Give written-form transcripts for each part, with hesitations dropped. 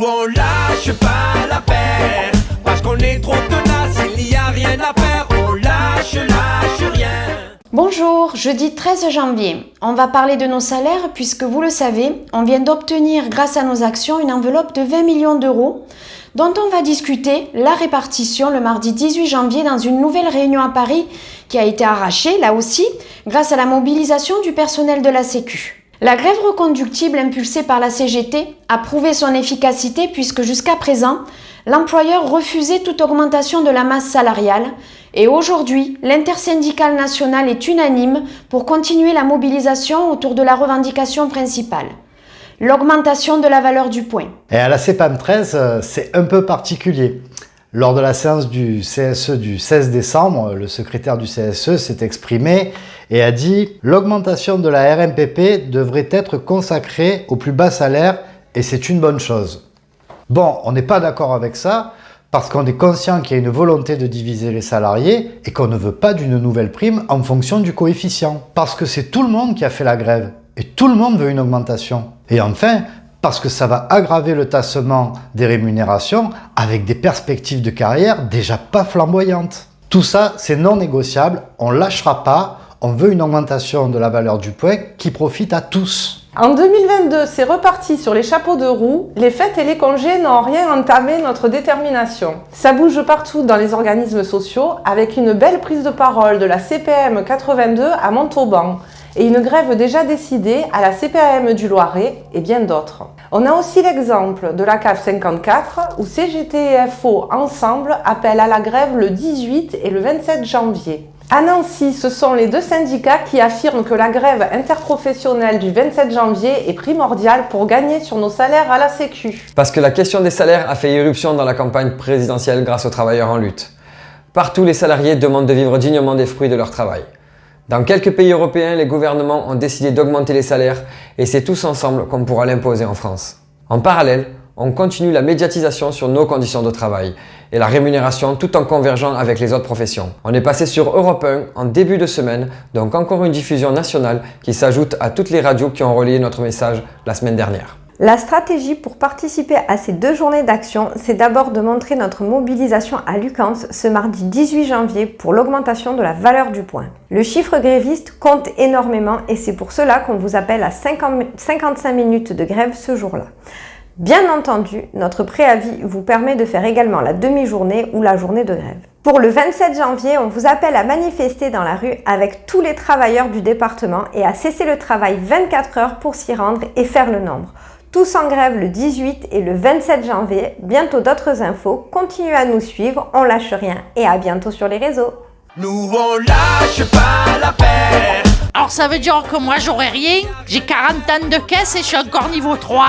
on lâche pas l'affaire, parce qu'on est trop tenace, il n'y a rien à faire, on lâche rien. Bonjour, jeudi 13 janvier. On va parler de nos salaires puisque vous le savez, on vient d'obtenir grâce à nos actions une enveloppe de 20 millions d'euros dont on va discuter la répartition le mardi 18 janvier dans une nouvelle réunion à Paris qui a été arrachée, là aussi, grâce à la mobilisation du personnel de la Sécu. La grève reconductible impulsée par la CGT a prouvé son efficacité puisque jusqu'à présent, l'employeur refusait toute augmentation de la masse salariale et aujourd'hui, l'intersyndicale nationale est unanime pour continuer la mobilisation autour de la revendication principale, l'augmentation de la valeur du point. Et à la CPAM 13, c'est un peu particulier. Lors de la séance du CSE du 16 décembre, le secrétaire du CSE s'est exprimé et a dit « L'augmentation de la RMPP devrait être consacrée au plus bas salaire et c'est une bonne chose. » Bon, on n'est pas d'accord avec ça parce qu'on est conscient qu'il y a une volonté de diviser les salariés et qu'on ne veut pas d'une nouvelle prime en fonction du coefficient. Parce que c'est tout le monde qui a fait la grève et tout le monde veut une augmentation. Et enfin, parce que ça va aggraver le tassement des rémunérations avec des perspectives de carrière déjà pas flamboyantes. Tout ça, c'est non négociable, on lâchera pas, on veut une augmentation de la valeur du point qui profite à tous. En 2022, c'est reparti sur les chapeaux de roue. Les fêtes et les congés n'ont rien entamé notre détermination. Ça bouge partout dans les organismes sociaux avec une belle prise de parole de la CPAM 82 à Montauban et une grève déjà décidée à la CPAM du Loiret et bien d'autres. On a aussi l'exemple de la CAF 54 où CGT et FO ensemble appellent à la grève le 18 et le 27 janvier. À Nancy, ce sont les deux syndicats qui affirment que la grève interprofessionnelle du 27 janvier est primordiale pour gagner sur nos salaires à la Sécu. Parce que la question des salaires a fait irruption dans la campagne présidentielle grâce aux travailleurs en lutte. Partout, les salariés demandent de vivre dignement des fruits de leur travail. Dans quelques pays européens, les gouvernements ont décidé d'augmenter les salaires et c'est tous ensemble qu'on pourra l'imposer en France. En parallèle, on continue la médiatisation sur nos conditions de travail et la rémunération tout en convergeant avec les autres professions. On est passé sur Europe 1 en début de semaine, donc encore une diffusion nationale qui s'ajoute à toutes les radios qui ont relayé notre message la semaine dernière. La stratégie pour participer à ces 2 journées d'action, c'est d'abord de montrer notre mobilisation à Lucans ce mardi 18 janvier pour l'augmentation de la valeur du point. Le chiffre gréviste compte énormément et c'est pour cela qu'on vous appelle à 55 minutes de grève ce jour-là. Bien entendu, notre préavis vous permet de faire également la demi-journée ou la journée de grève. Pour le 27 janvier, on vous appelle à manifester dans la rue avec tous les travailleurs du département et à cesser le travail 24 heures pour s'y rendre et faire le nombre. Tous en grève le 18 et le 27 janvier. Bientôt d'autres infos. Continuez à nous suivre, on lâche rien et à bientôt sur les réseaux. Nous on lâche pas l'affaire. Alors ça veut dire que moi j'aurais rien, j'ai 40 ans de caisse et je suis encore niveau 3.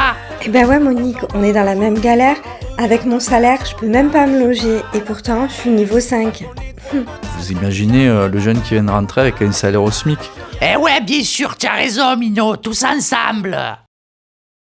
Eh ben ouais Monique, on est dans la même galère. Avec mon salaire, je peux même pas me loger et pourtant je suis niveau 5. Vous imaginez le jeune qui vient de rentrer avec un salaire au SMIC? Eh ouais, bien sûr, tu as raison Mino, tous ensemble.